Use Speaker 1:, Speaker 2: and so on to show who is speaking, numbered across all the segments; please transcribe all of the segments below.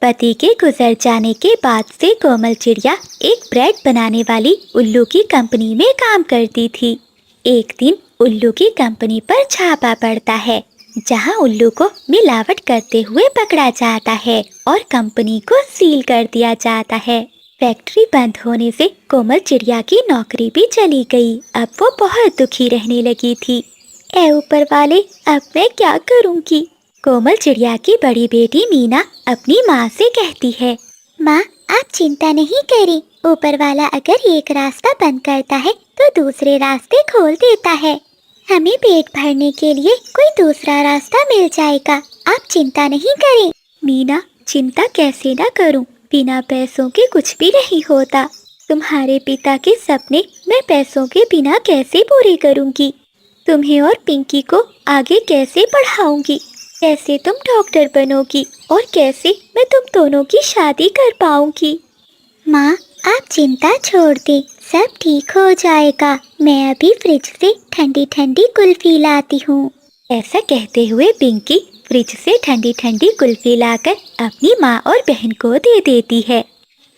Speaker 1: पति के गुजर जाने के बाद से कोमल चिड़िया एक ब्रेड बनाने वाली उल्लू की कंपनी में काम करती थी। एक दिन उल्लू की कंपनी पर छापा पड़ता है, जहां उल्लू को मिलावट करते हुए पकड़ा जाता है और कंपनी को सील कर दिया जाता है। फैक्ट्री बंद होने से कोमल चिड़िया की नौकरी भी चली गई। अब वो बहुत दुखी रहने लगी थी। ऐ ऊपर वाले, अब मैं क्या करूँगी? कोमल चिड़िया की बड़ी बेटी मीना अपनी माँ से कहती है, माँ आप चिंता नहीं करें, ऊपर वाला अगर एक रास्ता बंद करता है तो दूसरे रास्ते खोल देता है। हमें पेट भरने के लिए कोई दूसरा रास्ता मिल जाएगा, आप चिंता नहीं करें। मीना, चिंता कैसे ना करूं, बिना पैसों के कुछ भी नहीं होता। तुम्हारे पिता के सपने मैं पैसों के बिना कैसे पूरे करूंगी? तुम्हें और पिंकी को आगे कैसे पढ़ाऊंगी? कैसे तुम डॉक्टर बनोगी और कैसे मैं तुम दोनों की शादी कर पाऊंगी? माँ आप चिंता छोड़ दे, सब ठीक हो जाएगा। मैं अभी फ्रिज से ठंडी ठंडी कुल्फी लाती हूँ। ऐसा कहते हुए पिंकी फ्रिज से ठंडी ठंडी कुल्फी लाकर अपनी माँ और बहन को दे देती है।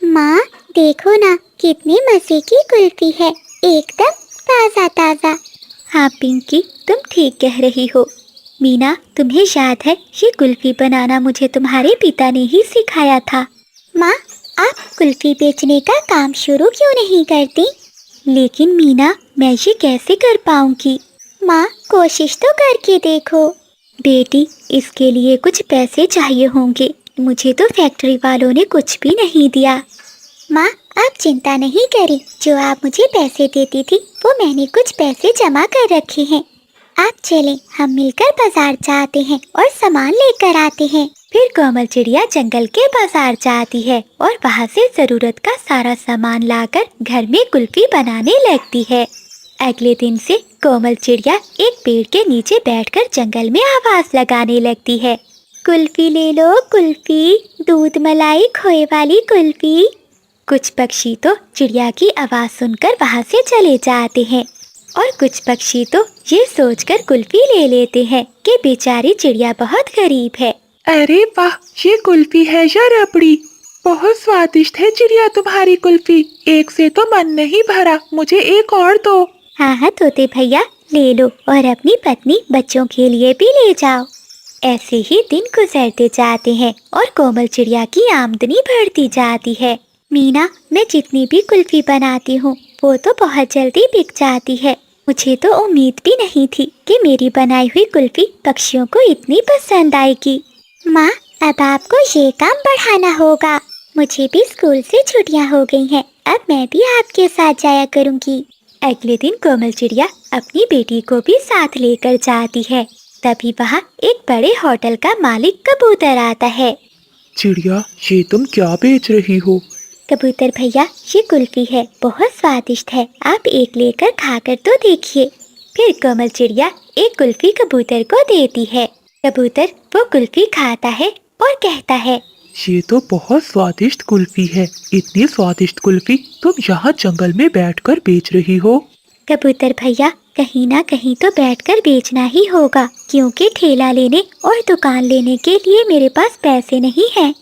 Speaker 1: माँ देखो ना, कितनी मजे की कुल्फी है, एकदम ताज़ा ताज़ा। हाँ पिंकी, तुम ठीक कह रही हो। मीना, तुम्हें याद है ये कुल्फी बनाना मुझे तुम्हारे पिता ने ही सिखाया था। माँ आप कुल्फी बेचने का काम शुरू क्यों नहीं करती? लेकिन मीना, मैं ये कैसे कर पाऊंगी? माँ कोशिश तो करके देखो। बेटी, इसके लिए कुछ पैसे चाहिए होंगे, मुझे तो फैक्ट्री वालों ने कुछ भी नहीं दिया। माँ आप चिंता नहीं करें, जो आप मुझे पैसे देती थी वो मैंने कुछ पैसे जमा कर रखे हैं। आप चलें, हम मिलकर बाजार जाते हैं और सामान लेकर आते हैं। फिर कोमल चिड़िया जंगल के बाजार जाती है और वहाँ से जरूरत का सारा सामान लाकर घर में कुल्फी बनाने लगती है। अगले दिन से कोमल चिड़िया एक पेड़ के नीचे बैठकर जंगल में आवाज लगाने लगती है, कुल्फी ले लो कुल्फी, दूध मलाई खोए वाली कुल्फी। कुछ पक्षी तो चिड़िया की आवाज सुनकर वहाँ से चले जाते हैं और कुछ पक्षी तो ये सोचकर कुल्फी ले लेते हैं कि बेचारी चिड़िया बहुत गरीब है।
Speaker 2: अरे वाह, ये कुल्फी है या रबड़ी? बहुत स्वादिष्ट है चिड़िया तुम्हारी कुल्फी, एक से तो मन नहीं भरा, मुझे एक और दो।
Speaker 1: हाँ हाँ तोते भैया, ले लो और अपनी पत्नी बच्चों के लिए भी ले जाओ। ऐसे ही दिन गुजरते जाते हैं और कोमल चिड़िया की आमदनी बढ़ती जाती है। मीना, मैं जितनी भी कुल्फी बनाती हूँ वो तो बहुत जल्दी बिक जाती है। मुझे तो उम्मीद भी नहीं थी कि मेरी बनाई हुई कुल्फी पक्षियों को इतनी पसंद आएगी। माँ अब आपको ये काम बढ़ाना होगा, मुझे भी स्कूल से छुट्टियाँ हो गई हैं, अब मैं भी आपके साथ जाया करूँगी। अगले दिन कोमल चिड़िया अपनी बेटी को भी साथ लेकर जाती है। तभी वहाँ एक बड़े होटल का मालिक कबूतर आता है।
Speaker 2: चिड़िया, ये तुम क्या बेच रही हो?
Speaker 1: कबूतर भैया, ये कुल्फी है, बहुत स्वादिष्ट है, आप एक लेकर खाकर तो देखिए। फिर कोमल चिड़िया एक कुल्फी कबूतर को देती है। कबूतर वो कुल्फी खाता है और कहता है,
Speaker 2: ये तो बहुत स्वादिष्ट कुल्फी है, इतनी स्वादिष्ट कुल्फी तुम यहाँ जंगल में बैठकर बेच रही हो?
Speaker 1: कबूतर भैया, कहीं ना कहीं तो बैठकर बेचना ही होगा, क्योंकि ठेला लेने और दुकान लेने के लिए मेरे पास पैसे नहीं हैं।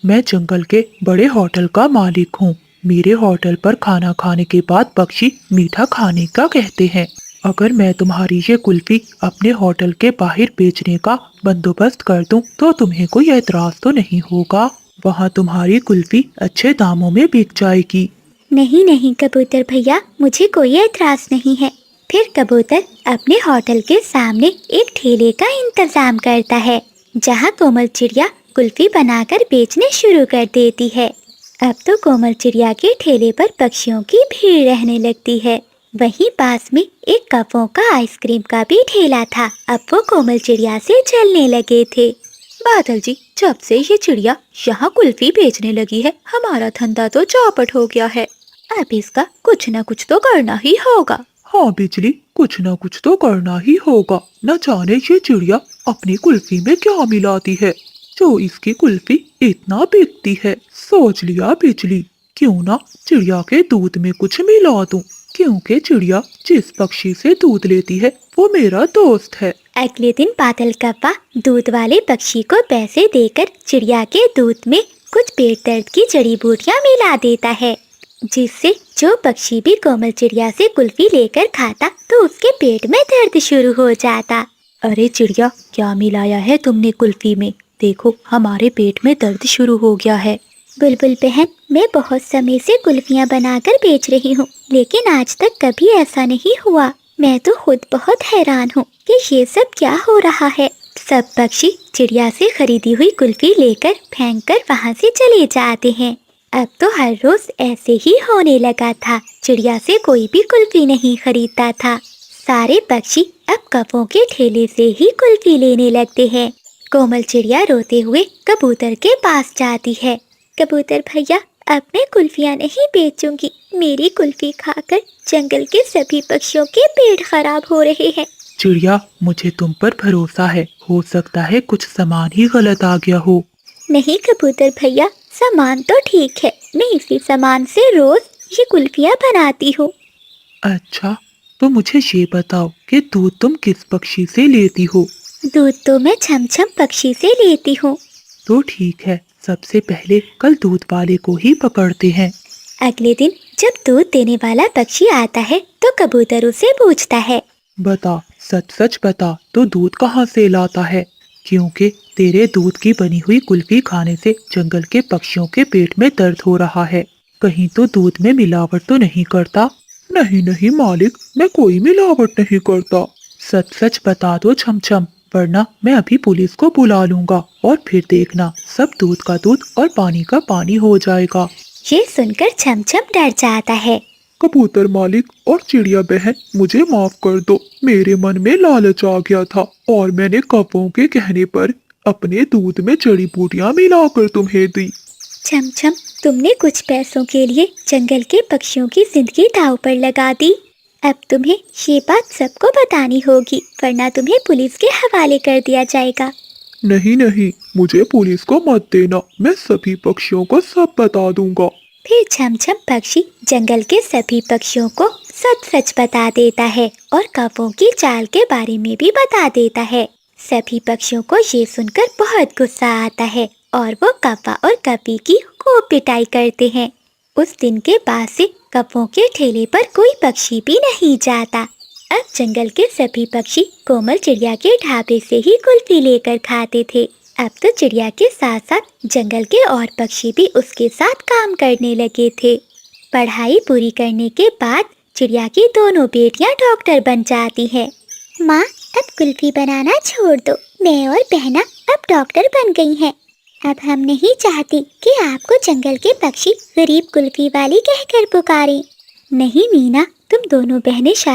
Speaker 2: मैं जंगल के बड़े होटल का मालिक हूँ। मेरे होटल पर खाना खाने के बाद पक्षी मीठा खाने का कहते हैं। अगर मैं तुम्हारी ये कुल्फी अपने होटल के बाहर बेचने का बंदोबस्त कर दूं तो तुम्हें कोई एतराज तो नहीं होगा? वहाँ तुम्हारी कुल्फी अच्छे दामों में बिक जाएगी।
Speaker 1: नहीं नहीं कबूतर भैया, मुझे कोई एतराज नहीं है। फिर कबूतर अपने होटल के सामने एक ठेले का इंतजाम करता है, जहाँ कोमल चिड़िया कुल्फी बनाकर बेचने शुरू कर देती है। अब तो कोमल चिड़िया के ठेले पर पक्षियों की भीड़ रहने लगती है। वहीं पास में एक कपों का आइसक्रीम का भी ठेला था। अब वो कोमल चिड़िया से चलने लगे थे।
Speaker 3: बादल जी, जब से ये चिड़िया यहाँ कुल्फी बेचने लगी है, हमारा धंधा तो चौपट हो गया है। अब इसका कुछ न कुछ तो करना ही होगा।
Speaker 2: हाँ बिजली, कुछ न कुछ तो करना ही होगा। न जाने ये चिड़िया अपनी कुल्फी में क्या मिलाती है जो इसकी कुल्फी इतना बिकती है। सोच लिया बिजली, क्यों ना चिड़िया के दूध में कुछ मिला दूं, क्योंकि चिड़िया जिस पक्षी से दूध लेती है वो मेरा दोस्त है।
Speaker 1: अगले दिन बादल कौवा दूध वाले पक्षी को पैसे देकर चिड़िया के दूध में कुछ पेट दर्द की जड़ी बूटियां मिला देता है, जिससे जो पक्षी भी कोमल चिड़िया से कुल्फी लेकर खाता तो उसके पेट में दर्द शुरू हो जाता।
Speaker 3: अरे चिड़िया, क्या मिलाया है तुमने कुल्फी में? देखो, हमारे पेट में दर्द शुरू हो गया है।
Speaker 1: बुलबुल बहन, मैं बहुत समय से कुल्फियाँ बनाकर बेच रही हूँ, लेकिन आज तक कभी ऐसा नहीं हुआ। मैं तो खुद बहुत हैरान हूँ कि ये सब क्या हो रहा है। सब पक्षी चिड़िया से खरीदी हुई कुल्फी लेकर फेंककर वहाँ से चले जाते हैं। अब तो हर रोज ऐसे ही होने लगा था। चिड़िया से कोई भी कुल्फी नहीं खरीदता था। सारे पक्षी अब कपों के ठेले से ही कुल्फी लेने लगते हैं। कोमल चिड़िया रोते हुए कबूतर के पास जाती है। कबूतर भैया, अब मैं कुल्फियाँ नहीं बेचूंगी। मेरी कुल्फी खाकर जंगल के सभी पक्षियों के पेट खराब हो रहे हैं।
Speaker 2: चिड़िया, मुझे तुम पर भरोसा है, हो सकता है कुछ सामान ही गलत आ गया हो।
Speaker 1: नहीं कबूतर भैया, सामान तो ठीक है। मैं इसी सामान से रोज ये कुल्फियाँ बनाती हूँ।
Speaker 2: अच्छा, तो मुझे ये बताओ कि दूध तुम किस पक्षी से लेती हो?
Speaker 1: दूध तो मैं छमछम पक्षी से लेती हूँ।
Speaker 2: तो ठीक है, सबसे पहले कल दूध वाले को ही पकड़ते हैं।
Speaker 1: अगले दिन जब दूध देने वाला पक्षी आता है तो कबूतर उसे पूछता है,
Speaker 2: बता, सच सच बता, तो दूध कहाँ से लाता है? क्योंकि तेरे दूध की बनी हुई कुल्फी खाने से जंगल के पक्षियों के पेट में दर्द हो रहा है। कहीं तो दूध में मिलावट तो नहीं करता? नहीं नहीं मालिक, मैं कोई मिलावट नहीं करता। सच सच बता दो छमछम, वरना मैं अभी पुलिस को बुला लूंगा और फिर देखना सब दूध का दूध और पानी का पानी हो जाएगा।
Speaker 1: ये सुनकर छमछम डर जाता है।
Speaker 2: कबूतर मालिक और चिड़िया बहन, मुझे माफ कर दो। मेरे मन में लालच आ गया था और मैंने कपों के कहने पर अपने दूध में जड़ी बूटियां मिलाकर तुम्हें दी।
Speaker 1: छमछम, तुमने कुछ पैसों के लिए जंगल के पक्षियों की जिंदगी दांव पर लगा दी। अब तुम्हें ये बात सबको बतानी होगी, वरना तुम्हें पुलिस के हवाले कर दिया जाएगा।
Speaker 2: नहीं नहीं, मुझे पुलिस को मत देना, मैं सभी पक्षियों को सब बता दूंगा।
Speaker 1: फिर छमछम पक्षी जंगल के सभी पक्षियों को सच सच बता देता है और कपों की चाल के बारे में भी बता देता है। सभी पक्षियों को ये सुनकर बहुत गुस्सा आता है और वो कप्पा और कपी की खूब पिटाई करते हैं। उस दिन के बाद से कपों के ठेले पर कोई पक्षी भी नहीं जाता। अब जंगल के सभी पक्षी कोमल चिड़िया के ढाबे से ही कुल्फी लेकर खाते थे। अब तो चिड़िया के साथ साथ जंगल के और पक्षी भी उसके साथ काम करने लगे थे। पढ़ाई पूरी करने के बाद चिड़िया की दोनों बेटियां डॉक्टर बन जाती है। माँ, अब कुल्फी बनाना छोड़ दो। मैं और बहना अब डॉक्टर बन गई हैं। अब हम नहीं चाहती कि आपको जंगल के पक्षी गरीब कुल्फी वाली कहकर पुकारें। नहीं मीना, तुम दोनों बहनें शायद